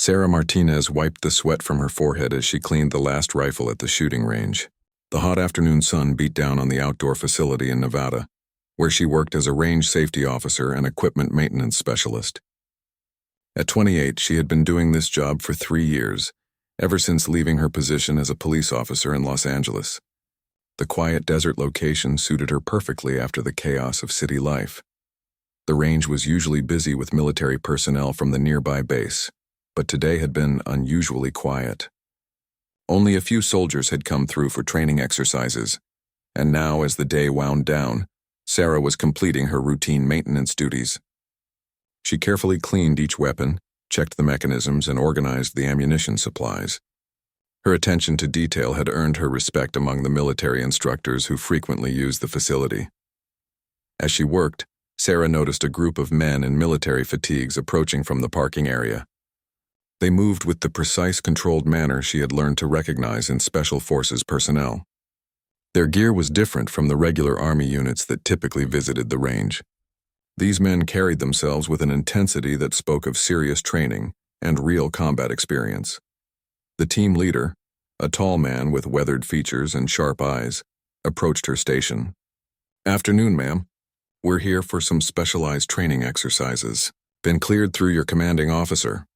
Sarah Martinez wiped the sweat from her forehead as she cleaned the last rifle at the shooting range. The hot afternoon sun beat down on the outdoor facility in Nevada, where she worked as a range safety officer and equipment maintenance specialist. At 28, she had been doing this job for 3 years, ever since leaving her position as a police officer in Los Angeles. The quiet desert location suited her perfectly after the chaos of city life. The range was usually busy with military personnel from the nearby base, but today had been unusually quiet. Only a few soldiers had come through for training exercises, and now, as the day wound down, Sarah was completing her routine maintenance duties. She carefully cleaned each weapon, checked the mechanisms, and organized the ammunition supplies. Her attention to detail had earned her respect among the military instructors who frequently used the facility. As she worked, Sarah noticed a group of men in military fatigues approaching from the parking area. They moved with the precise, controlled manner she had learned to recognize in Special Forces personnel. Their gear was different from the regular Army units that typically visited the range. These men carried themselves with an intensity that spoke of serious training and real combat experience. The team leader, a tall man with weathered features and sharp eyes, approached her station. "Afternoon, ma'am. We're here for some specialized training exercises. Been cleared through your commanding officer."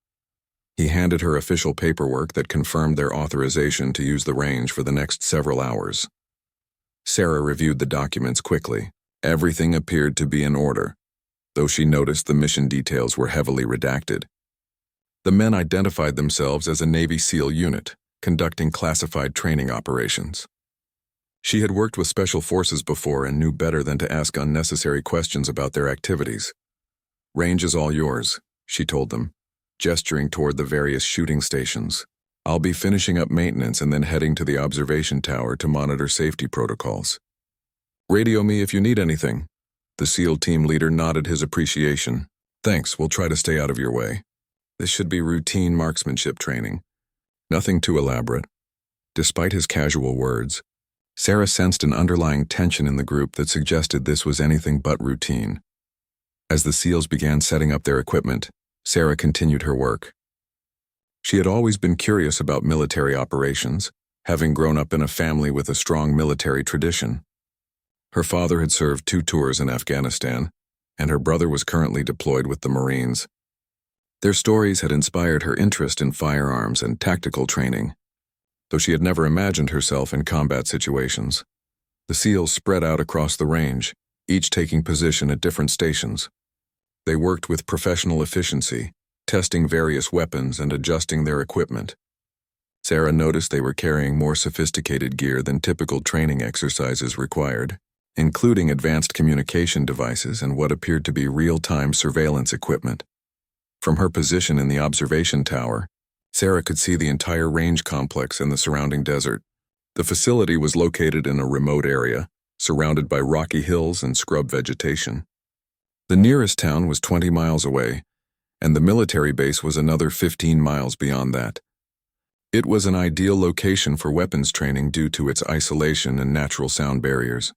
He handed her official paperwork that confirmed their authorization to use the range for the next several hours. Sarah reviewed the documents quickly. Everything appeared to be in order, though she noticed the mission details were heavily redacted. The men identified themselves as a Navy SEAL unit, conducting classified training operations. She had worked with Special Forces before and knew better than to ask unnecessary questions about their activities. "Range is all yours," she told them, gesturing toward the various shooting stations. "I'll be finishing up maintenance and then heading to the observation tower to monitor safety protocols. Radio me if you need anything." The SEAL team leader nodded his appreciation. "Thanks, we'll try to stay out of your way. This should be routine marksmanship training. Nothing too elaborate." Despite his casual words, Sarah sensed an underlying tension in the group that suggested this was anything but routine. As the SEALs began setting up their equipment, Sarah continued her work. She had always been curious about military operations, having grown up in a family with a strong military tradition. Her father had served 2 tours in Afghanistan, and her brother was currently deployed with the Marines. Their stories had inspired her interest in firearms and tactical training, though she had never imagined herself in combat situations. The SEALs spread out across the range, each taking position at different stations. They worked with professional efficiency, testing various weapons and adjusting their equipment. Sarah noticed they were carrying more sophisticated gear than typical training exercises required, including advanced communication devices and what appeared to be real-time surveillance equipment. From her position in the observation tower, Sarah could see the entire range complex and the surrounding desert. The facility was located in a remote area, surrounded by rocky hills and scrub vegetation. The nearest town was 20 miles away, and the military base was another 15 miles beyond that. It was an ideal location for weapons training due to its isolation and natural sound barriers.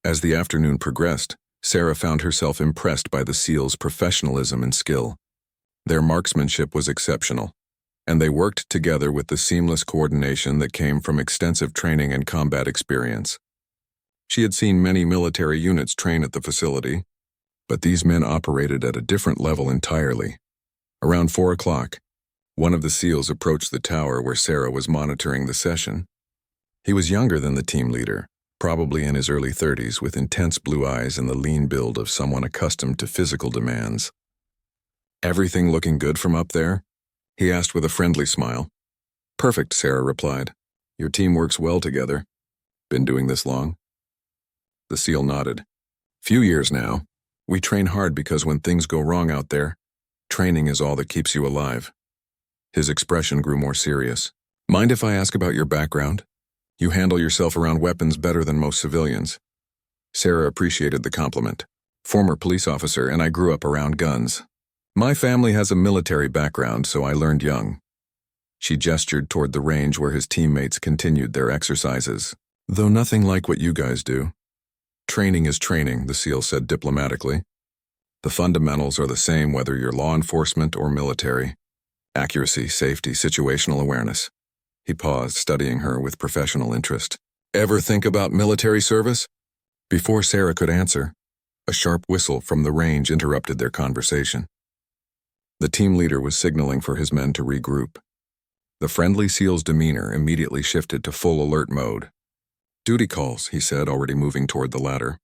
As the afternoon progressed, Sarah found herself impressed by the SEALs' professionalism and skill. Their marksmanship was exceptional, and they worked together with the seamless coordination that came from extensive training and combat experience. She had seen many military units train at the facility, but these men operated at a different level entirely. Around 4 o'clock, one of the SEALs approached the tower where Sarah was monitoring the session. He was younger than the team leader, probably in his early 30s, with intense blue eyes and the lean build of someone accustomed to physical demands. "Everything looking good from up there?" he asked with a friendly smile. "Perfect," Sarah replied. "Your team works well together. Been doing this long?" The SEAL nodded. "Few years now. We train hard because when things go wrong out there, training is all that keeps you alive." His expression grew more serious. "Mind if I ask about your background? You handle yourself around weapons better than most civilians." Sarah appreciated the compliment. "Former police officer, and I grew up around guns. My family has a military background, so I learned young." She gestured toward the range where his teammates continued their exercises. "Though nothing like what you guys do." "Training is training," the SEAL said diplomatically. "The fundamentals are the same whether you're law enforcement or military. Accuracy, safety, situational awareness. He paused, studying her with professional interest. Ever think about military service? Before Sarah could answer, a sharp whistle from the range interrupted their conversation. The team leader was signaling for his men to regroup. The friendly SEAL's demeanor immediately shifted to full alert mode. Duty calls, he said, already moving toward the ladder.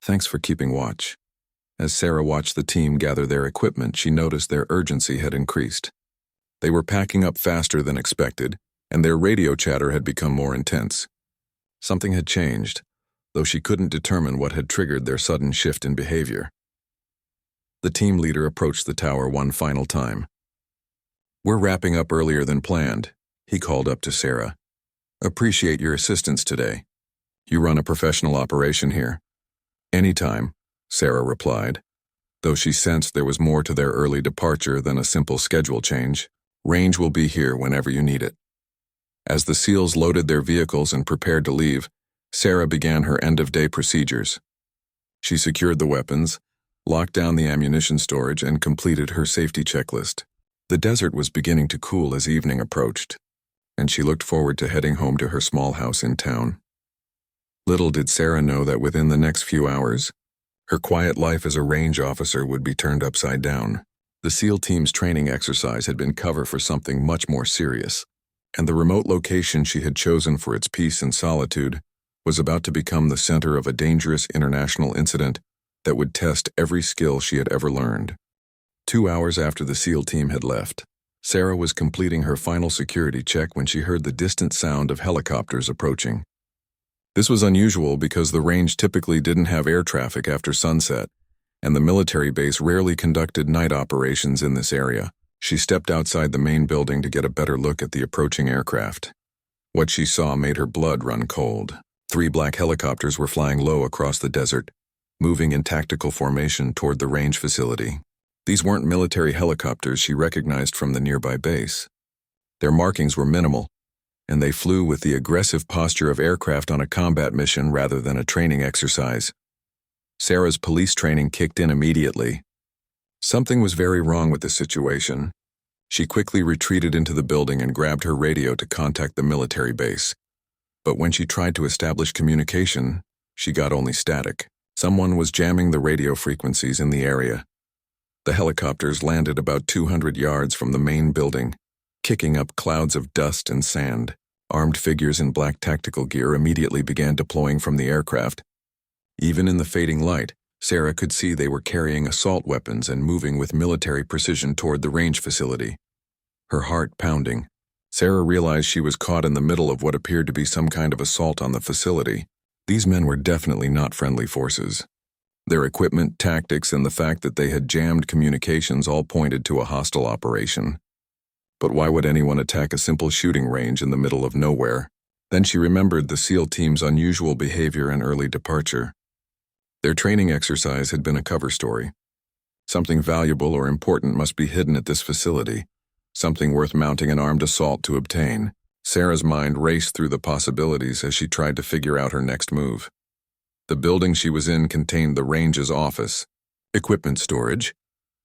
Thanks for keeping watch. As Sarah watched the team gather their equipment, she noticed their urgency had increased. They were packing up faster than expected, and their radio chatter had become more intense. Something had changed, though she couldn't determine what had triggered their sudden shift in behavior. The team leader approached the tower one final time. We're wrapping up earlier than planned, he called up to Sarah. Appreciate your assistance today. You run a professional operation here. Anytime, Sarah replied. Though she sensed there was more to their early departure than a simple schedule change, range will be here whenever you need it. As the SEALs loaded their vehicles and prepared to leave, Sarah began her end-of-day procedures. She secured the weapons, locked down the ammunition storage, and completed her safety checklist. The desert was beginning to cool as evening approached, and she looked forward to heading home to her small house in town. Little did Sarah know that within the next few hours, her quiet life as a range officer would be turned upside down. The SEAL team's training exercise had been cover for something much more serious, and the remote location she had chosen for its peace and solitude was about to become the center of a dangerous international incident that would test every skill she had ever learned. 2 hours after the SEAL team had left, Sarah was completing her final security check when she heard the distant sound of helicopters approaching. This was unusual because the range typically didn't have air traffic after sunset, and the military base rarely conducted night operations in this area. She stepped outside the main building to get a better look at the approaching aircraft. What she saw made her blood run cold. 3 black helicopters were flying low across the desert, moving in tactical formation toward the range facility. These weren't military helicopters she recognized from the nearby base. Their markings were minimal, and they flew with the aggressive posture of aircraft on a combat mission rather than a training exercise. Sarah's police training kicked in immediately. Something was very wrong with the situation. She quickly retreated into the building and grabbed her radio to contact the military base. But when she tried to establish communication, she got only static. Someone was jamming the radio frequencies in the area. The helicopters landed about 200 yards from the main building, kicking up clouds of dust and sand. Armed figures in black tactical gear immediately began deploying from the aircraft. Even in the fading light, Sarah could see they were carrying assault weapons and moving with military precision toward the range facility. Her heart pounding, Sarah realized she was caught in the middle of what appeared to be some kind of assault on the facility. These men were definitely not friendly forces. Their equipment, tactics, and the fact that they had jammed communications all pointed to a hostile operation. But why would anyone attack a simple shooting range in the middle of nowhere? Then she remembered the SEAL team's unusual behavior and early departure. Their training exercise had been a cover story. Something valuable or important must be hidden at this facility, something worth mounting an armed assault to obtain. Sarah's mind raced through the possibilities as she tried to figure out her next move. The building she was in contained the range's office, equipment storage,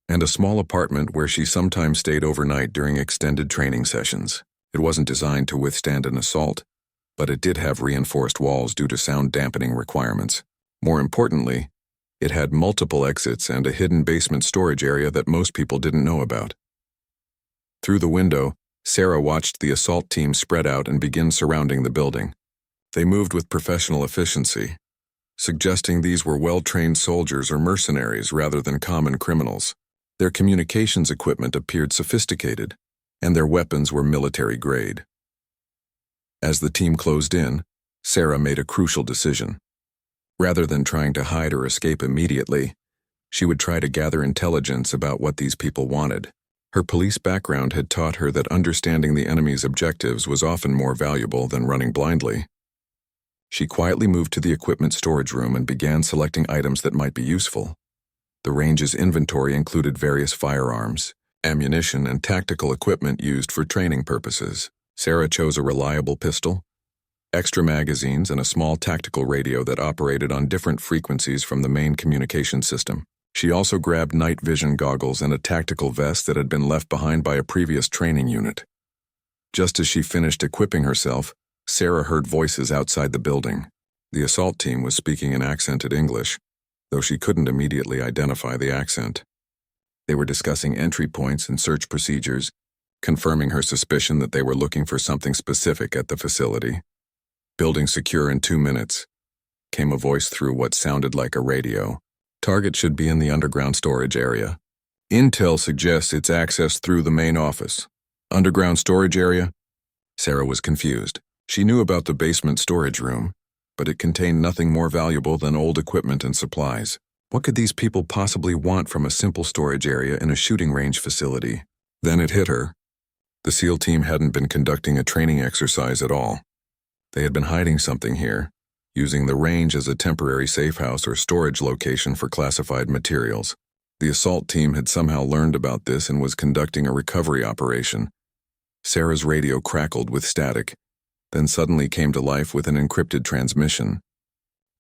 and a small apartment where she sometimes stayed overnight during extended training sessions. It wasn't designed to withstand an assault, but it did have reinforced walls due to sound dampening requirements. More importantly, it had multiple exits and a hidden basement storage area that most people didn't know about. Through the window, Sarah watched the assault team spread out and begin surrounding the building. They moved with professional efficiency, suggesting these were well-trained soldiers or mercenaries rather than common criminals. Their communications equipment appeared sophisticated, and their weapons were military-grade. As the team closed in, Sarah made a crucial decision. Rather than trying to hide or escape immediately, she would try to gather intelligence about what these people wanted. Her police background had taught her that understanding the enemy's objectives was often more valuable than running blindly. She quietly moved to the equipment storage room and began selecting items that might be useful. The range's inventory included various firearms, ammunition, and tactical equipment used for training purposes. Sarah chose a reliable pistol, extra magazines, and a small tactical radio that operated on different frequencies from the main communication system. She also grabbed night vision goggles and a tactical vest that had been left behind by a previous training unit. Just as she finished equipping herself, Sarah heard voices outside the building. The assault team was speaking in accented English, though she couldn't immediately identify the accent. They were discussing entry points and search procedures, confirming her suspicion that they were looking for something specific at the facility. "Building secure in 2 minutes," came a voice through what sounded like a radio. "Target should be in the underground storage area. Intel suggests it's accessed through the main office. Underground storage area?" Sarah was confused. She knew about the basement storage room, but it contained nothing more valuable than old equipment and supplies. What could these people possibly want from a simple storage area in a shooting range facility? Then it hit her. The SEAL team hadn't been conducting a training exercise at all. They had been hiding something here, using the range as a temporary safe house or storage location for classified materials. The assault team had somehow learned about this and was conducting a recovery operation. Sarah's radio crackled with static, then suddenly came to life with an encrypted transmission.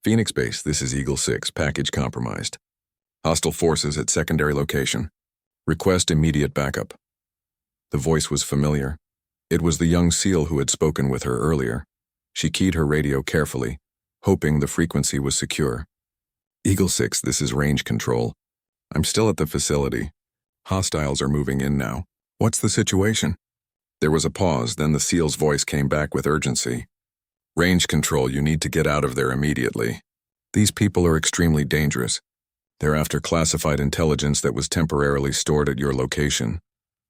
"Phoenix Base, this is Eagle 6, package compromised. Hostile forces at secondary location. Request immediate backup." The voice was familiar. It was the young SEAL who had spoken with her earlier. She keyed her radio carefully, hoping the frequency was secure. "Eagle 6, this is range control. I'm still at the facility. Hostiles are moving in now. What's the situation?" There was a pause, then the SEAL's voice came back with urgency. "Range control, you need to get out of there immediately. These people are extremely dangerous. They're after classified intelligence that was temporarily stored at your location."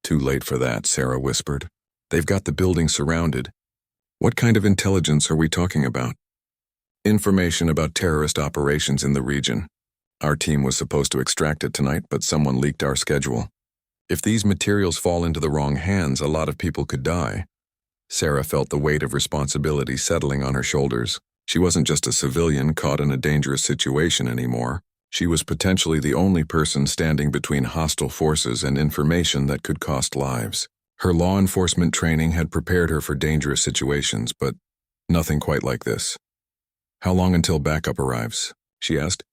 "Too late for that," Sarah whispered. "They've got the building surrounded." "What kind of intelligence are we talking about?" "Information about terrorist operations in the region. Our team was supposed to extract it tonight, but someone leaked our schedule. If these materials fall into the wrong hands, a lot of people could die." Sarah felt the weight of responsibility settling on her shoulders. She wasn't just a civilian caught in a dangerous situation anymore. She was potentially the only person standing between hostile forces and information that could cost lives. Her law enforcement training had prepared her for dangerous situations, but nothing quite like this. "How long until backup arrives?" she asked.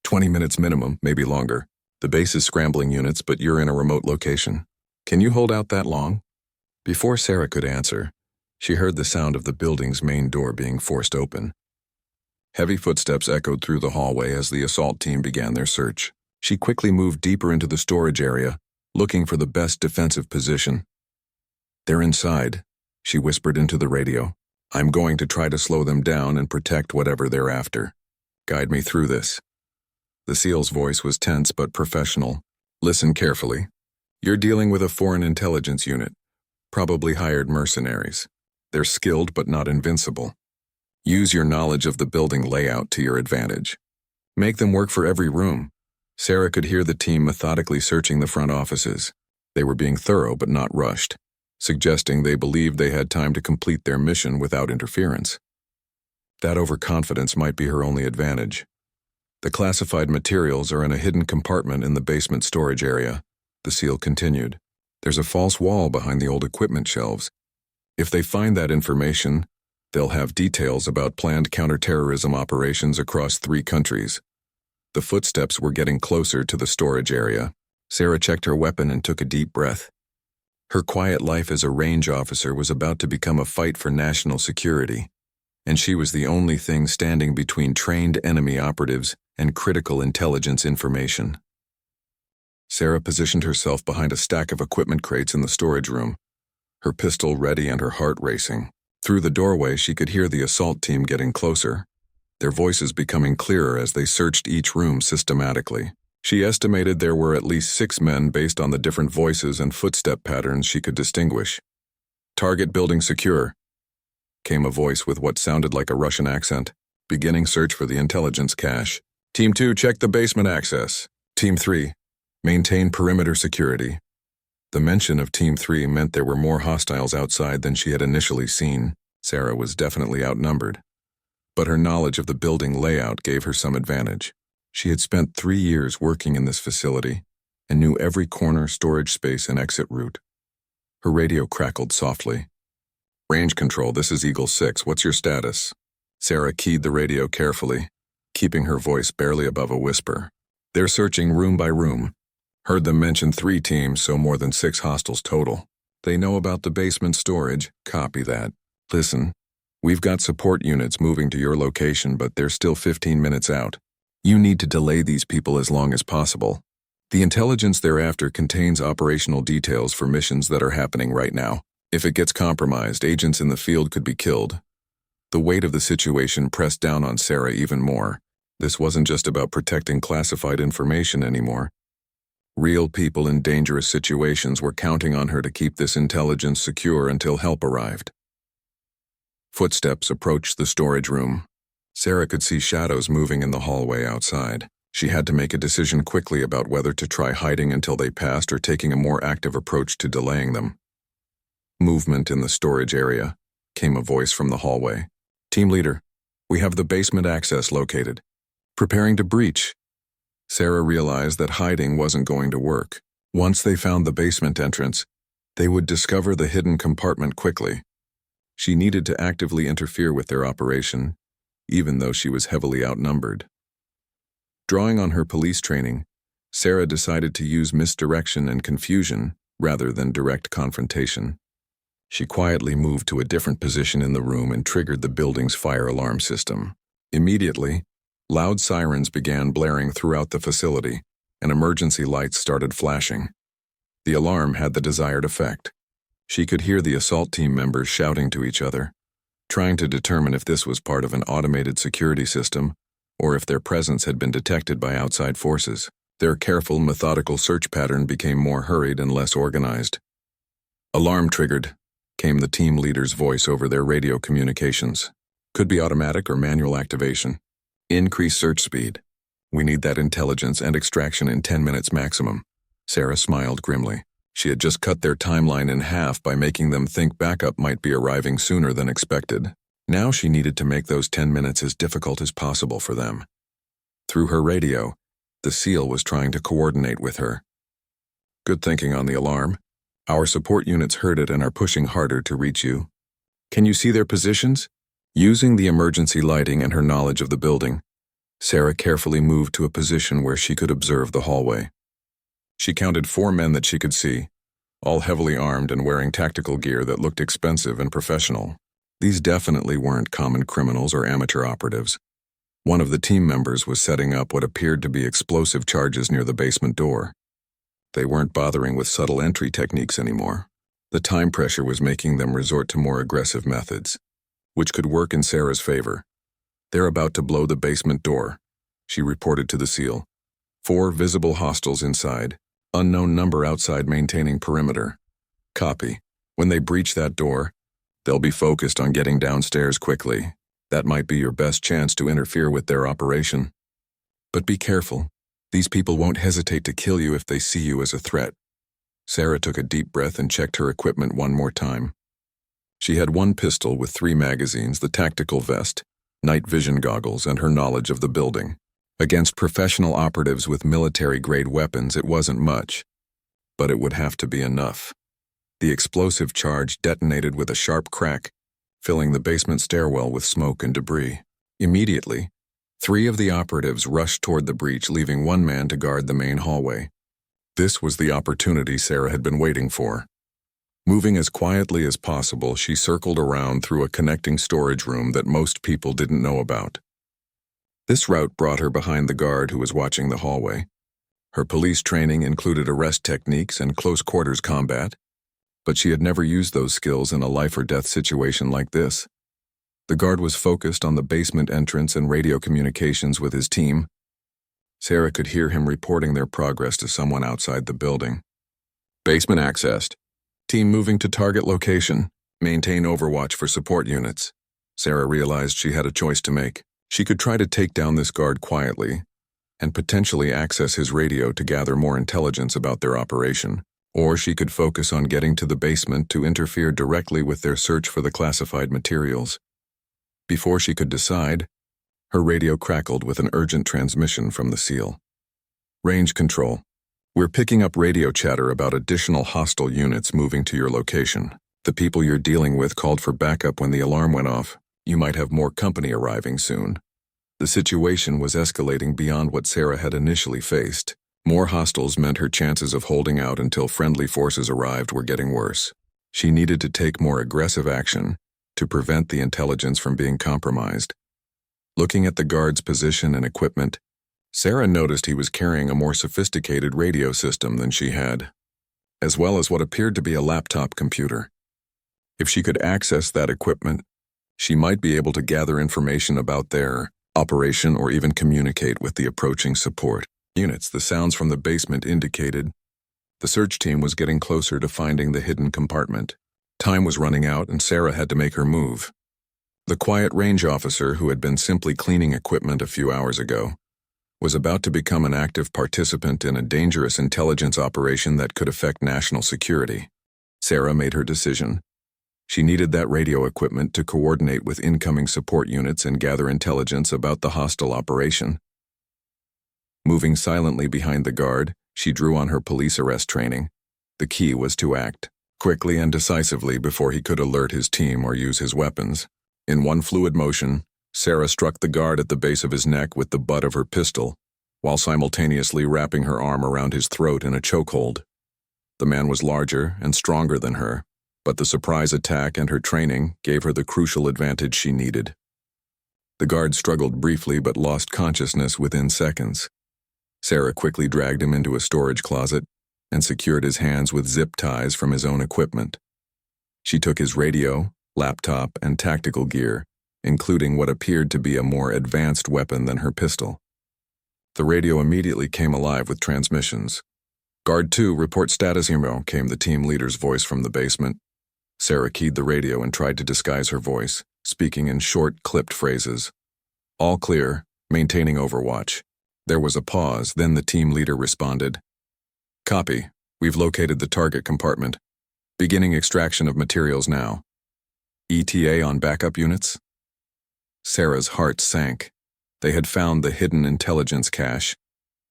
20 minutes minimum, maybe longer. The base is scrambling units, but you're in a remote location. Can you hold out that long?" Before Sarah could answer, she heard the sound of the building's main door being forced open. Heavy footsteps echoed through the hallway as the assault team began their search. She quickly moved deeper into the storage area, looking for the best defensive position. "They're inside," she whispered into the radio. "I'm going to try to slow them down and protect whatever they're after. Guide me through this." The SEAL's voice was tense but professional. "Listen carefully. You're dealing with a foreign intelligence unit, probably hired mercenaries. They're skilled but not invincible. Use your knowledge of the building layout to your advantage. Make them work for every room." Sarah could hear the team methodically searching the front offices. They were being thorough but not rushed, suggesting they believed they had time to complete their mission without interference. That overconfidence might be her only advantage. "The classified materials are in a hidden compartment in the basement storage area," the SEAL continued. "There's a false wall behind the old equipment shelves. If they find that information, they'll have details about planned counterterrorism operations across 3 countries. The footsteps were getting closer to the storage area. Sarah checked her weapon and took a deep breath. Her quiet life as a range officer was about to become a fight for national security, and she was the only thing standing between trained enemy operatives and critical intelligence information. Sarah positioned herself behind a stack of equipment crates in the storage room, her pistol ready and her heart racing. Through the doorway, she could hear the assault team getting closer, their voices becoming clearer as they searched each room systematically. She estimated there were at least 6 men based on the different voices and footstep patterns she could distinguish. "Target building secure," came a voice with what sounded like a Russian accent. "Beginning search for the intelligence cache. Team 2, check the basement access. Team 3, maintain perimeter security." The mention of Team 3 meant there were more hostiles outside than she had initially seen. Sarah was definitely outnumbered, but her knowledge of the building layout gave her some advantage. She had spent 3 years working in this facility and knew every corner, storage space, and exit route. Her radio crackled softly. "Range control, this is Eagle 6. What's your status?" Sarah keyed the radio carefully, keeping her voice barely above a whisper. They're searching room by room. Heard them mention 3 teams, so more than 6 hostiles total. They know about the basement storage. Copy that. Listen, we've got support units moving to your location, but they're still 15 minutes out. You need to delay these people as long as possible. The intelligence thereafter contains operational details for missions that are happening right now. If it gets compromised, agents in the field could be killed. The weight of the situation pressed down on Sarah even more. This wasn't just about protecting classified information anymore. Real people in dangerous situations were counting on her to keep this intelligence secure until help arrived. Footsteps approached the storage room. Sarah could see shadows moving in the hallway outside. She had to make a decision quickly about whether to try hiding until they passed or taking a more active approach to delaying them. Movement in the storage area, came a voice from the hallway. Team leader, we have the basement access located. Preparing to breach. Sarah realized that hiding wasn't going to work. Once they found the basement entrance, they would discover the hidden compartment quickly. She needed to actively interfere with their operation, even though she was heavily outnumbered. Drawing on her police training, Sarah decided to use misdirection and confusion rather than direct confrontation. She quietly moved to a different position in the room and triggered the building's fire alarm system. Immediately, loud sirens began blaring throughout the facility, and emergency lights started flashing. The alarm had the desired effect. She could hear the assault team members shouting to each other, trying to determine if this was part of an automated security system or if their presence had been detected by outside forces. Their careful, methodical search pattern became more hurried and less organized. Alarm triggered, came the team leader's voice over their radio communications. Could be automatic or manual activation. Increase search speed. We need that intelligence and extraction in 10 minutes maximum. Sarah smiled grimly. She had just cut their timeline in half by making them think backup might be arriving sooner than expected. Now she needed to make those 10 minutes as difficult as possible for them. Through her radio, the SEAL was trying to coordinate with her. Good thinking on the alarm. Our support units heard it and are pushing harder to reach you. Can you see their positions? Using the emergency lighting and her knowledge of the building, Sarah carefully moved to a position where she could observe the hallway. She counted 4 men that she could see, all heavily armed and wearing tactical gear that looked expensive and professional. These definitely weren't common criminals or amateur operatives. One of the team members was setting up what appeared to be explosive charges near the basement door. They weren't bothering with subtle entry techniques anymore. The time pressure was making them resort to more aggressive methods, which could work in Sarah's favor. They're about to blow the basement door, she reported to the SEAL. 4 visible hostiles inside, unknown number outside maintaining perimeter. Copy. When they breach that door, they'll be focused on getting downstairs quickly. That might be your best chance to interfere with their operation. But be careful. These people won't hesitate to kill you if they see you as a threat. Sarah took a deep breath and checked her equipment one more time. She had 1 pistol with 3 magazines, the tactical vest, night vision goggles, and her knowledge of the building. Against professional operatives with military-grade weapons, it wasn't much, but it would have to be enough. The explosive charge detonated with a sharp crack, filling the basement stairwell with smoke and debris. Immediately, 3 of the operatives rushed toward the breach, leaving 1 man to guard the main hallway. This was the opportunity Sarah had been waiting for. Moving as quietly as possible, she circled around through a connecting storage room that most people didn't know about. This route brought her behind the guard who was watching the hallway. Her police training included arrest techniques and close-quarters combat, but she had never used those skills in a life-or-death situation like this. The guard was focused on the basement entrance and radio communications with his team. Sarah could hear him reporting their progress to someone outside the building. Basement accessed. Team moving to target location. Maintain overwatch for support units. Sarah realized she had a choice to make. She could try to take down this guard quietly and potentially access his radio to gather more intelligence about their operation, or she could focus on getting to the basement to interfere directly with their search for the classified materials. Before she could decide, her radio crackled with an urgent transmission from the SEAL. Range control. We're picking up radio chatter about additional hostile units moving to your location. The people you're dealing with called for backup when the alarm went off. You might have more company arriving soon. The situation was escalating beyond what Sarah had initially faced. More hostiles meant her chances of holding out until friendly forces arrived were getting worse. She needed to take more aggressive action to prevent the intelligence from being compromised. Looking at the guard's position and equipment, Sarah noticed he was carrying a more sophisticated radio system than she had, as well as what appeared to be a laptop computer. If she could access that equipment, she might be able to gather information about their operation or even communicate with the approaching support units. The sounds from the basement indicated the search team was getting closer to finding the hidden compartment. Time was running out and Sarah had to make her move. The quiet range officer, who had been simply cleaning equipment a few hours ago, was about to become an active participant in a dangerous intelligence operation that could affect national security. Sarah made her decision. She needed that radio equipment to coordinate with incoming support units and gather intelligence about the hostile operation. Moving silently behind the guard, she drew on her police arrest training. The key was to act quickly and decisively before he could alert his team or use his weapons. In one fluid motion, Sarah struck the guard at the base of his neck with the butt of her pistol, while simultaneously wrapping her arm around his throat in a chokehold. The man was larger and stronger than her, but the surprise attack and her training gave her the crucial advantage she needed. The guard struggled briefly but lost consciousness within seconds. Sarah quickly dragged him into a storage closet and secured his hands with zip ties from his own equipment. She took his radio, laptop, and tactical gear, including what appeared to be a more advanced weapon than her pistol. The radio immediately came alive with transmissions. "Guard 2, report status email," came the team leader's voice from the basement. Sarah keyed the radio and tried to disguise her voice, speaking in short, clipped phrases. "All clear, maintaining overwatch." There was a pause, then the team leader responded. "Copy. We've located the target compartment. Beginning extraction of materials now. ETA on backup units?" Sarah's heart sank. They had found the hidden intelligence cache,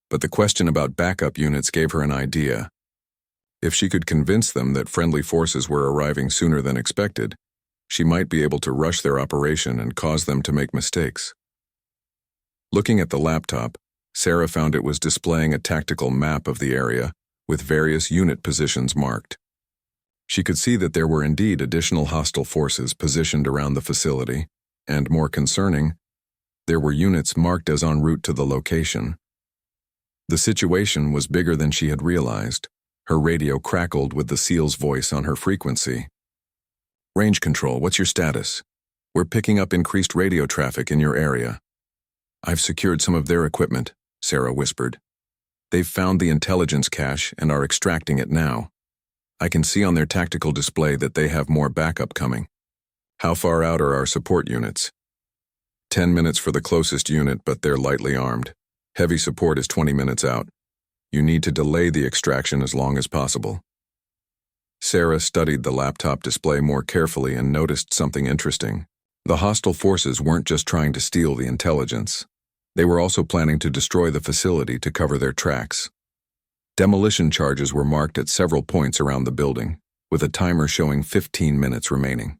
but the question about backup units gave her an idea. If she could convince them that friendly forces were arriving sooner than expected, she might be able to rush their operation and cause them to make mistakes. Looking at the laptop, Sarah found it was displaying a tactical map of the area, with various unit positions marked. She could see that there were indeed additional hostile forces positioned around the facility, and more concerning, there were units marked as en route to the location. The situation was bigger than she had realized. Her radio crackled with the SEAL's voice on her frequency. "Range control, what's your status? We're picking up increased radio traffic in your area." "I've secured some of their equipment," Sarah whispered. "They've found the intelligence cache and are extracting it now. I can see on their tactical display that they have more backup coming." "How far out are our support units?" 10 minutes for the closest unit, but they're lightly armed. Heavy support is 20 minutes out. You need to delay the extraction as long as possible." Sarah studied the laptop display more carefully and noticed something interesting. The hostile forces weren't just trying to steal the intelligence. They were also planning to destroy the facility to cover their tracks. Demolition charges were marked at several points around the building, with a timer showing 15 minutes remaining.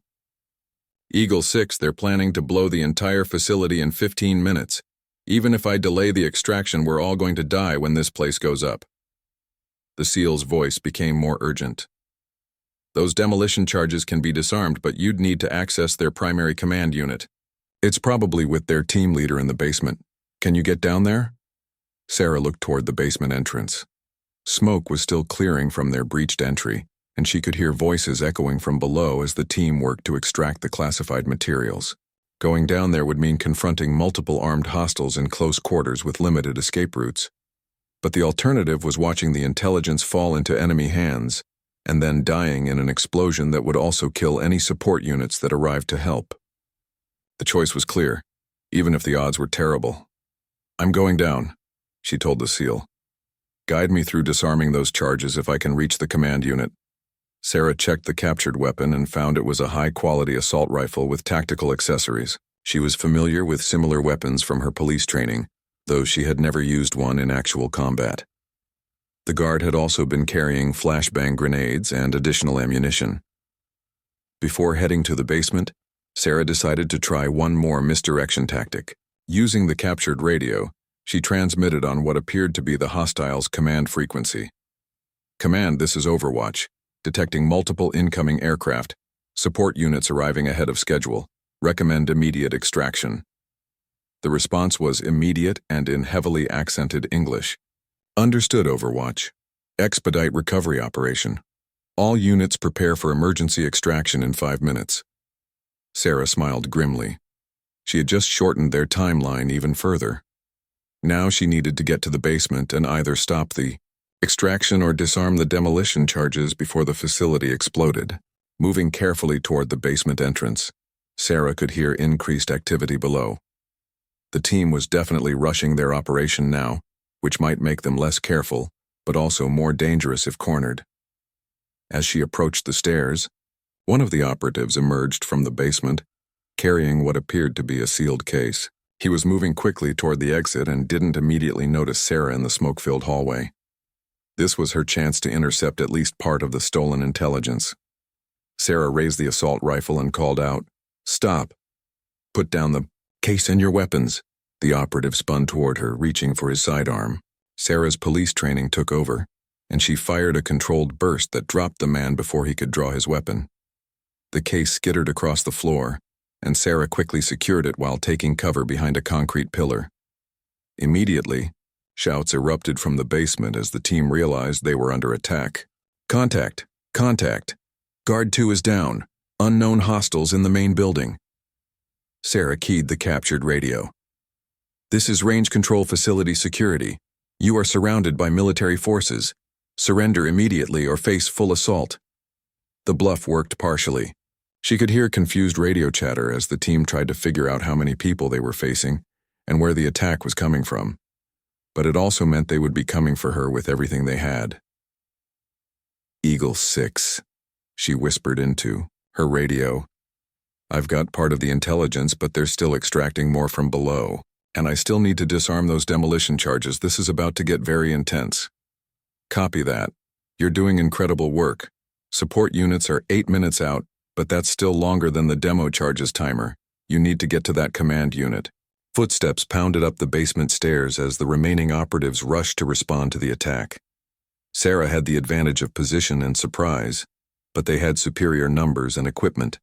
"Eagle 6, they're planning to blow the entire facility in 15 minutes. Even if I delay the extraction, we're all going to die when this place goes up." The SEAL's voice became more urgent. "Those demolition charges can be disarmed, but you'd need to access their primary command unit. It's probably with their team leader in the basement. Can you get down there?" Sarah looked toward the basement entrance. Smoke was still clearing from their breached entry, and she could hear voices echoing from below as the team worked to extract the classified materials. Going down there would mean confronting multiple armed hostiles in close quarters with limited escape routes. But the alternative was watching the intelligence fall into enemy hands, and then dying in an explosion that would also kill any support units that arrived to help. The choice was clear, even if the odds were terrible. "I'm going down," she told the SEAL. "Guide me through disarming those charges if I can reach the command unit." Sarah checked the captured weapon and found it was a high-quality assault rifle with tactical accessories. She was familiar with similar weapons from her police training, though she had never used one in actual combat. The guard had also been carrying flashbang grenades and additional ammunition. Before heading to the basement, Sarah decided to try one more misdirection tactic. Using the captured radio, she transmitted on what appeared to be the hostiles' command frequency. "Command, this is Overwatch. Detecting multiple incoming aircraft. Support units arriving ahead of schedule. Recommend immediate extraction." The response was immediate and in heavily accented English. "Understood, Overwatch. Expedite recovery operation. All units prepare for emergency extraction in 5 minutes." Sarah smiled grimly. She had just shortened their timeline even further. Now she needed to get to the basement and either stop the extraction or disarm the demolition charges before the facility exploded. Moving carefully toward the basement entrance, Sarah could hear increased activity below. The team was definitely rushing their operation now, which might make them less careful, but also more dangerous if cornered. As she approached the stairs, one of the operatives emerged from the basement, carrying what appeared to be a sealed case. He was moving quickly toward the exit and didn't immediately notice Sarah in the smoke-filled hallway. This was her chance to intercept at least part of the stolen intelligence. Sarah raised the assault rifle and called out, "Stop! Put down the case and your weapons." The operative spun toward her, reaching for his sidearm. Sarah's police training took over, and she fired a controlled burst that dropped the man before he could draw his weapon. The case skittered across the floor, and Sarah quickly secured it while taking cover behind a concrete pillar. Immediately, shouts erupted from the basement as the team realized they were under attack. "Contact! Contact! Guard 2 is down. Unknown hostiles in the main building." Sarah keyed the captured radio. "This is Range Control Facility Security. You are surrounded by military forces. Surrender immediately or face full assault." The bluff worked partially. She could hear confused radio chatter as the team tried to figure out how many people they were facing and where the attack was coming from. But it also meant they would be coming for her with everything they had. "Eagle 6, she whispered into her radio. "I've got part of the intelligence, but they're still extracting more from below. And I still need to disarm those demolition charges. This is about to get very intense." "Copy that. You're doing incredible work. Support units are 8 minutes out, but that's still longer than the demo charges timer. You need to get to that command unit." Footsteps pounded up the basement stairs as the remaining operatives rushed to respond to the attack. Sarah had the advantage of position and surprise, but they had superior numbers and equipment.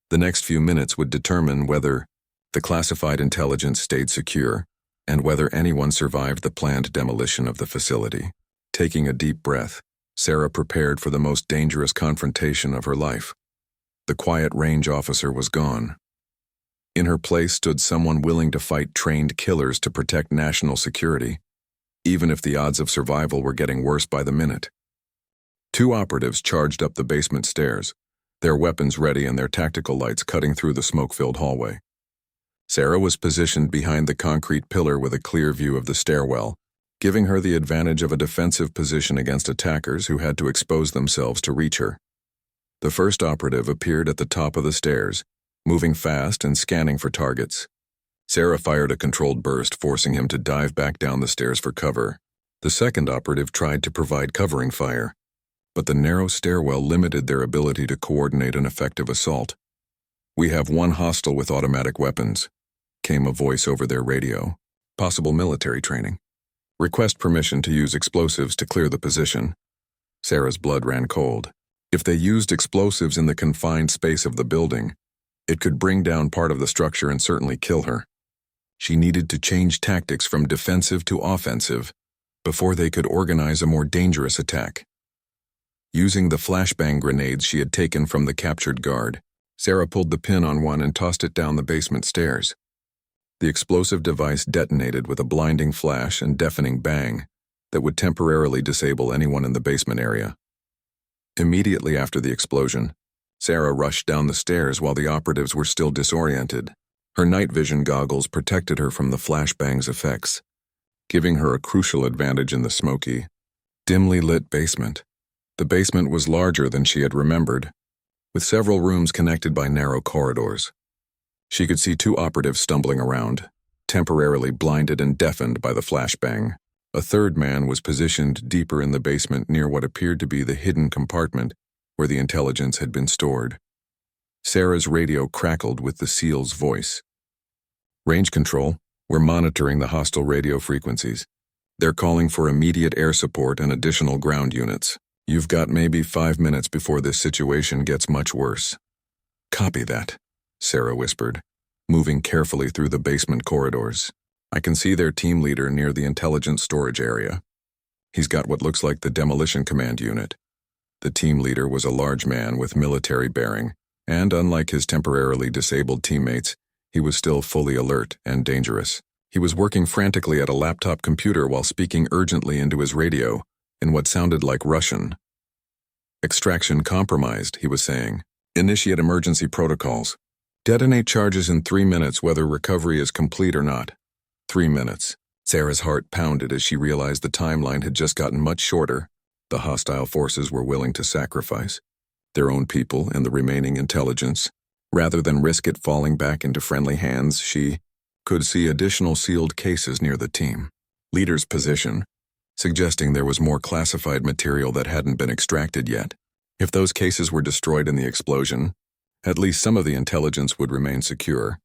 The next few minutes would determine whether the classified intelligence stayed secure and whether anyone survived the planned demolition of the facility. Taking a deep breath, Sarah prepared for the most dangerous confrontation of her life. The quiet range officer was gone. In her place stood someone willing to fight trained killers to protect national security, even if the odds of survival were getting worse by the minute. 2 operatives charged up the basement stairs, their weapons ready and their tactical lights cutting through the smoke-filled hallway. Sarah was positioned behind the concrete pillar with a clear view of the stairwell, giving her the advantage of a defensive position against attackers who had to expose themselves to reach her. The first operative appeared at the top of the stairs, moving fast and scanning for targets. Sarah fired a controlled burst, forcing him to dive back down the stairs for cover. The second operative tried to provide covering fire, but the narrow stairwell limited their ability to coordinate an effective assault. "We have 1 hostile with automatic weapons," came a voice over their radio. "Possible military training. Request permission to use explosives to clear the position." Sarah's blood ran cold. If they used explosives in the confined space of the building, it could bring down part of the structure and certainly kill her. She needed to change tactics from defensive to offensive before they could organize a more dangerous attack. Using the flashbang grenades she had taken from the captured guard, Sarah pulled the pin on one and tossed it down the basement stairs. The explosive device detonated with a blinding flash and deafening bang that would temporarily disable anyone in the basement area. Immediately after the explosion, Sarah rushed down the stairs while the operatives were still disoriented. Her night vision goggles protected her from the flashbang's effects, giving her a crucial advantage in the smoky, dimly lit basement. The basement was larger than she had remembered, with several rooms connected by narrow corridors. She could see 2 operatives stumbling around, temporarily blinded and deafened by the flashbang. A third man was positioned deeper in the basement near what appeared to be the hidden compartment where the intelligence had been stored. Sarah's radio crackled with the SEAL's voice. Range control, we're monitoring the hostile radio frequencies. They're calling for immediate air support and additional ground units. You've got maybe 5 minutes before this situation gets much worse. Copy that, Sarah whispered, moving carefully through the basement corridors. I can see their team leader near the intelligence storage area. He's got what looks like the demolition command unit. The team leader was a large man with military bearing, and unlike his temporarily disabled teammates, he was still fully alert and dangerous. He was working frantically at a laptop computer while speaking urgently into his radio, in what sounded like Russian. Extraction compromised, he was saying. Initiate emergency protocols. Detonate charges in 3 minutes whether recovery is complete or not. 3 minutes. Sarah's heart pounded as she realized the timeline had just gotten much shorter. The hostile forces were willing to sacrifice their own people and the remaining intelligence. Rather than risk it falling back into friendly hands, she could see additional sealed cases near the team leader's position, suggesting there was more classified material that hadn't been extracted yet. If those cases were destroyed in the explosion, at least some of the intelligence would remain secure.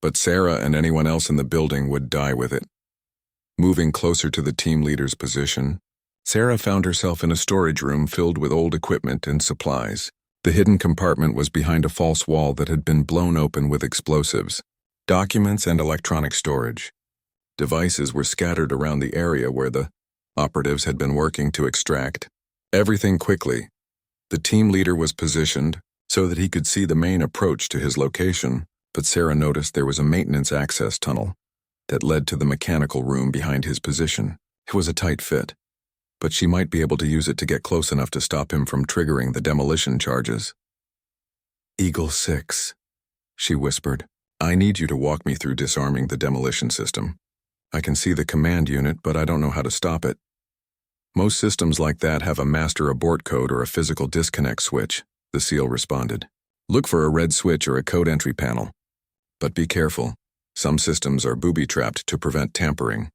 But Sarah and anyone else in the building would die with it. Moving closer to the team leader's position, Sarah found herself in a storage room filled with old equipment and supplies. The hidden compartment was behind a false wall that had been blown open with explosives, documents, and electronic storage. Devices were scattered around the area where the operatives had been working to extract everything quickly. The team leader was positioned so that he could see the main approach to his location, but Sarah noticed there was a maintenance access tunnel that led to the mechanical room behind his position. It was a tight fit, but she might be able to use it to get close enough to stop him from triggering the demolition charges. Eagle 6, she whispered. I need you to walk me through disarming the demolition system. I can see the command unit, but I don't know how to stop it. Most systems like that have a master abort code or a physical disconnect switch, the SEAL responded. Look for a red switch or a code entry panel. But be careful. Some systems are booby-trapped to prevent tampering.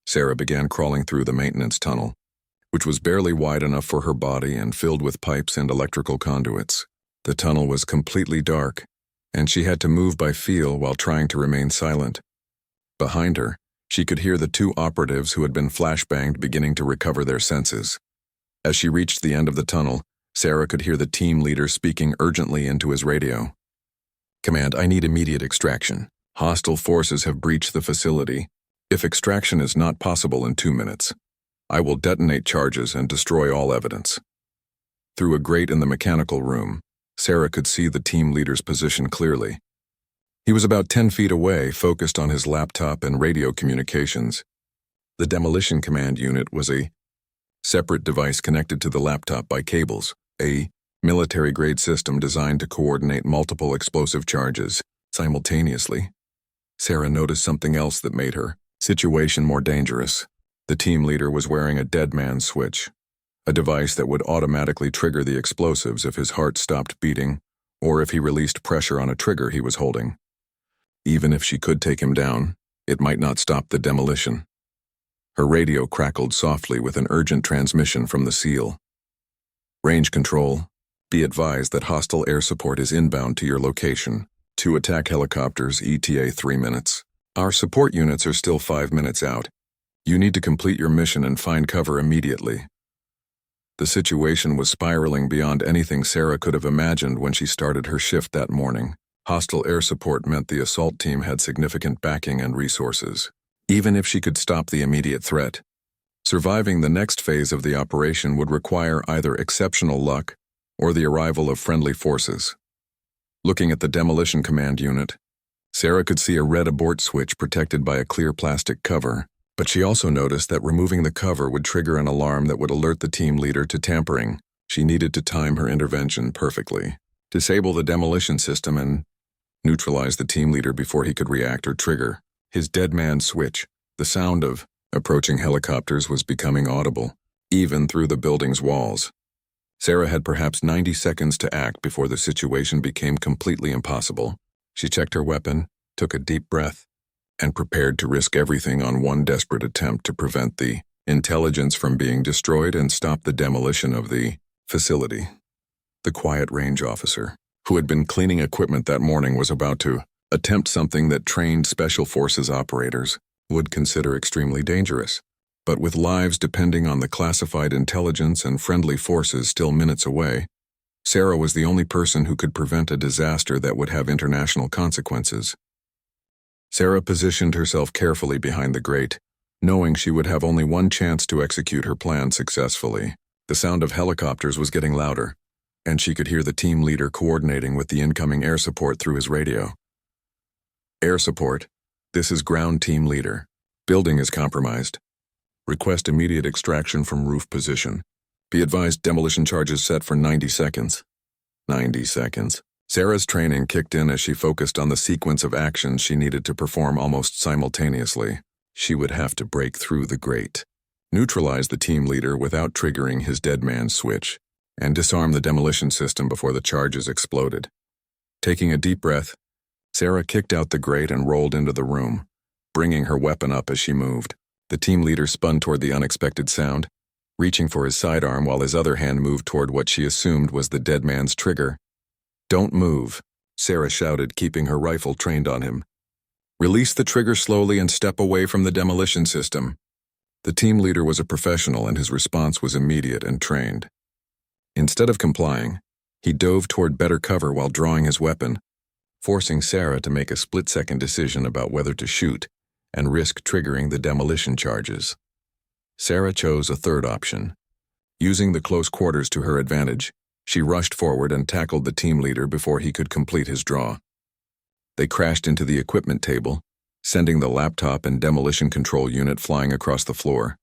Sarah began crawling through the maintenance tunnel, which was barely wide enough for her body and filled with pipes and electrical conduits. The tunnel was completely dark, and she had to move by feel while trying to remain silent. Behind her, she could hear the 2 operatives who had been flashbanged beginning to recover their senses. As she reached the end of the tunnel, Sarah could hear the team leader speaking urgently into his radio. Command, I need immediate extraction. Hostile forces have breached the facility. If extraction is not possible in 2 minutes, I will detonate charges and destroy all evidence. Through a grate in the mechanical room, Sarah could see the team leader's position clearly. He was about 10 feet away, focused on his laptop and radio communications. The demolition command unit was a separate device connected to the laptop by cables, a military-grade system designed to coordinate multiple explosive charges simultaneously. Sarah noticed something else that made her situation more dangerous. The team leader was wearing a dead man's switch, a device that would automatically trigger the explosives if his heart stopped beating or if he released pressure on a trigger he was holding. Even if she could take him down, it might not stop the demolition. Her radio crackled softly with an urgent transmission from the SEAL. Range control, be advised that hostile air support is inbound to your location. 2 attack helicopters, ETA 3 minutes. Our support units are still 5 minutes out. You need to complete your mission and find cover immediately. The situation was spiraling beyond anything Sarah could have imagined when she started her shift that morning. Hostile air support meant the assault team had significant backing and resources. Even if she could stop the immediate threat, surviving the next phase of the operation would require either exceptional luck or the arrival of friendly forces. Looking at the demolition command unit, Sarah could see a red abort switch protected by a clear plastic cover, but she also noticed that removing the cover would trigger an alarm that would alert the team leader to tampering. She needed to time her intervention perfectly, disable the demolition system, and neutralize the team leader before he could react or trigger his dead man switch. The sound of approaching helicopters was becoming audible, even through the building's walls. Sarah had perhaps 90 seconds to act before the situation became completely impossible. She checked her weapon, took a deep breath, and prepared to risk everything on one desperate attempt to prevent the intelligence from being destroyed and stop the demolition of the facility. The quiet range officer, who had been cleaning equipment that morning, was about to Attempt something that trained special forces operators would consider extremely dangerous. But with lives depending on the classified intelligence and friendly forces still minutes away, Sarah was the only person who could prevent a disaster that would have international consequences. Sarah positioned herself carefully behind the grate, knowing she would have only one chance to execute her plan successfully. The sound of helicopters was getting louder, and she could hear the team leader coordinating with the incoming air support through his radio. Air support, this is ground team leader. Building is compromised. Request immediate extraction from roof position. Be advised demolition charges set for 90 seconds. 90 seconds. Sarah's training kicked in as she focused on the sequence of actions she needed to perform almost simultaneously. She would have to break through the grate, neutralize the team leader without triggering his dead man's switch, and disarm the demolition system before the charges exploded. Taking a deep breath, Sarah kicked out the grate and rolled into the room, bringing her weapon up as she moved. The team leader spun toward the unexpected sound, reaching for his sidearm while his other hand moved toward what she assumed was the dead man's trigger. "Don't move," Sarah shouted, keeping her rifle trained on him. "Release the trigger slowly and step away from the demolition system." The team leader was a professional and his response was immediate and trained. Instead of complying, he dove toward better cover while drawing his weapon, forcing Sarah to make a split-second decision about whether to shoot and risk triggering the demolition charges. Sarah chose a third option. Using the close quarters to her advantage, she rushed forward and tackled the team leader before he could complete his draw. They crashed into the equipment table, sending the laptop and demolition control unit flying across the floor.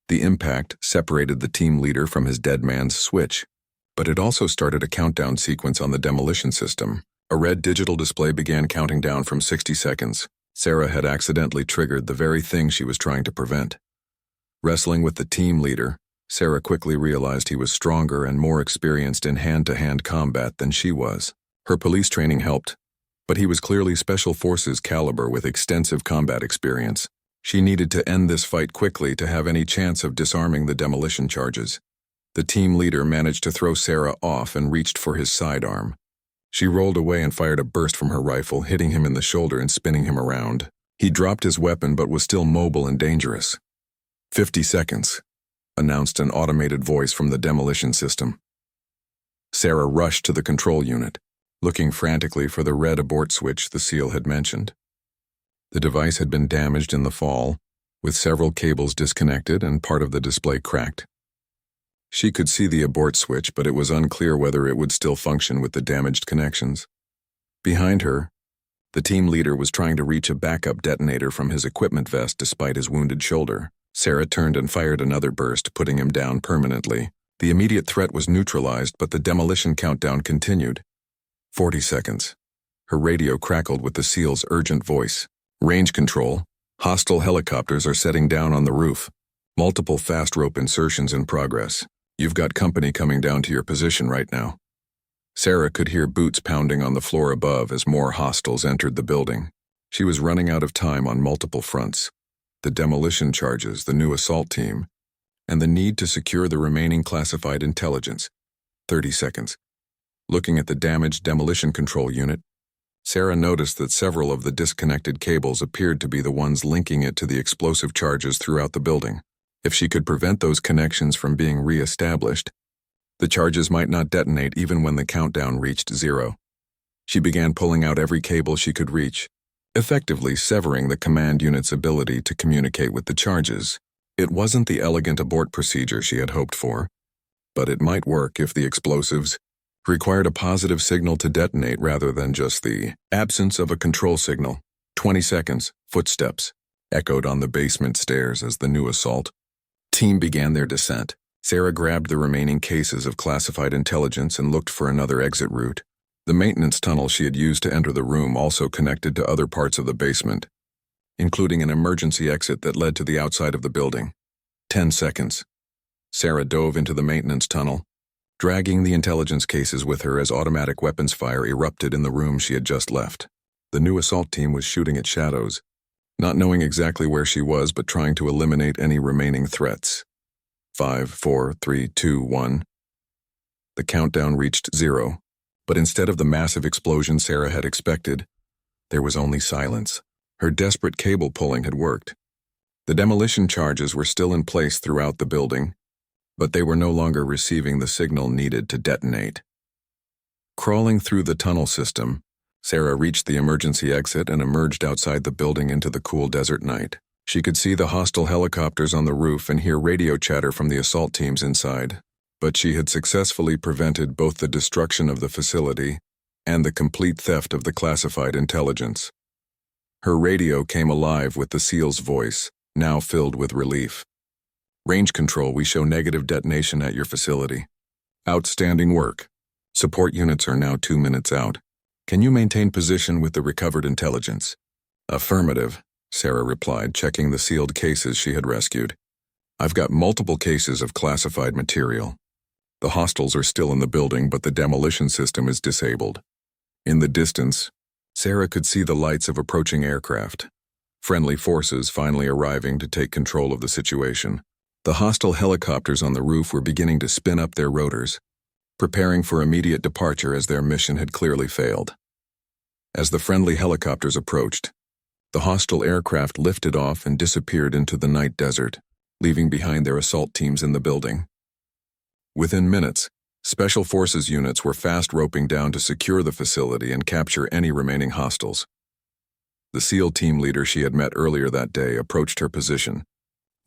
The impact separated the team leader from his dead man's switch, but it also started a countdown sequence on the demolition system. A red digital display began counting down from 60 seconds. Sarah had accidentally triggered the very thing she was trying to prevent. Wrestling with the team leader, Sarah quickly realized he was stronger and more experienced in hand-to-hand combat than she was. Her police training helped, but he was clearly Special Forces caliber with extensive combat experience. She needed to end this fight quickly to have any chance of disarming the demolition charges. The team leader managed to throw Sarah off and reached for his sidearm. She rolled away and fired a burst from her rifle, hitting him in the shoulder and spinning him around. He dropped his weapon but was still mobile and dangerous. 50 seconds, announced an automated voice from the demolition system. Sarah rushed to the control unit, looking frantically for the red abort switch the SEAL had mentioned. The device had been damaged in the fall, with several cables disconnected and part of the display cracked. She could see the abort switch, but it was unclear whether it would still function with the damaged connections. Behind her, the team leader was trying to reach a backup detonator from his equipment vest despite his wounded shoulder. Sarah turned and fired another burst, putting him down permanently. The immediate threat was neutralized, but the demolition countdown continued. 40 seconds. Her radio crackled with the SEAL's urgent voice. "Range control. Hostile helicopters are setting down on the roof. Multiple fast rope insertions in progress. You've got company coming down to your position right now." Sarah could hear boots pounding on the floor above as more hostiles entered the building. She was running out of time on multiple fronts. The demolition charges, the new assault team, and the need to secure the remaining classified intelligence. 30 seconds. Looking at the damaged demolition control unit, Sarah noticed that several of the disconnected cables appeared to be the ones linking it to the explosive charges throughout the building. If she could prevent those connections from being re-established, the charges might not detonate even when the countdown reached 0. She began pulling out every cable she could reach, effectively severing the command unit's ability to communicate with the charges. It wasn't the elegant abort procedure she had hoped for, but it might work if the explosives required a positive signal to detonate rather than just the absence of a control signal. 20 seconds, footsteps, echoed on the basement stairs as the new assault team began their descent. Sarah grabbed the remaining cases of classified intelligence and looked for another exit route. The maintenance tunnel she had used to enter the room also connected to other parts of the basement, including an emergency exit that led to the outside of the building. 10 seconds. Sarah dove into the maintenance tunnel, dragging the intelligence cases with her as automatic weapons fire erupted in the room she had just left. The new assault team was shooting at shadows, not knowing exactly where she was but trying to eliminate any remaining threats. 5, 4, 3, 2, 1. The countdown reached 0, but instead of the massive explosion Sarah had expected, There was only silence. Her desperate cable pulling had worked. The demolition charges were still in place throughout the building, but they were no longer receiving the signal needed to detonate. Crawling through the tunnel system, Sarah reached the emergency exit and emerged outside the building into the cool desert night. She could see the hostile helicopters on the roof and hear radio chatter from the assault teams inside, but she had successfully prevented both the destruction of the facility and the complete theft of the classified intelligence. Her radio came alive with the SEAL's voice, now filled with relief. Range control, we show negative detonation at your facility. Outstanding work. Support units are now 2 minutes out. Can you maintain position with the recovered intelligence? Affirmative, Sarah replied, checking the sealed cases she had rescued. I've got multiple cases of classified material. The hostiles are still in the building, but the demolition system is disabled. In the distance, Sarah could see the lights of approaching aircraft. Friendly forces finally arriving to take control of the situation. The hostile helicopters on the roof were beginning to spin up their rotors, preparing for immediate departure as their mission had clearly failed. As the friendly helicopters approached, the hostile aircraft lifted off and disappeared into the night desert, leaving behind their assault teams in the building. Within minutes, special forces units were fast roping down to secure the facility and capture any remaining hostiles. The SEAL team leader she had met earlier that day approached her position,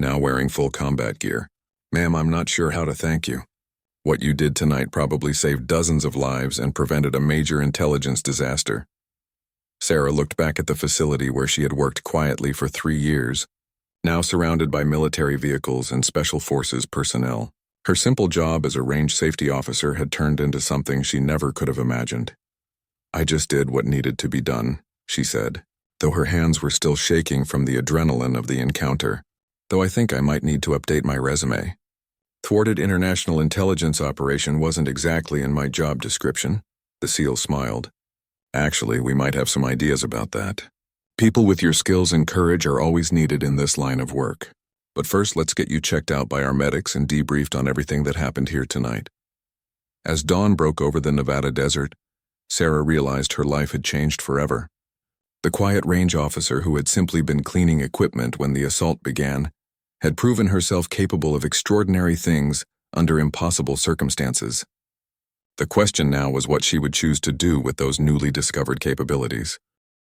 now wearing full combat gear. Ma'am, I'm not sure how to thank you. What you did tonight probably saved dozens of lives and prevented a major intelligence disaster. Sarah looked back at the facility where she had worked quietly for 3 years, now surrounded by military vehicles and special forces personnel. Her simple job as a range safety officer had turned into something she never could have imagined. I just did what needed to be done, she said, though her hands were still shaking from the adrenaline of the encounter. Though I think I might need to update my resume. Thwarted international intelligence operation wasn't exactly in my job description, the SEAL smiled. Actually, we might have some ideas about that. People with your skills and courage are always needed in this line of work. But first, let's get you checked out by our medics and debriefed on everything that happened here tonight. As dawn broke over the Nevada desert, Sarah realized her life had changed forever. The quiet range officer who had simply been cleaning equipment when the assault began had proven herself capable of extraordinary things under impossible circumstances. The question now was what she would choose to do with those newly discovered capabilities.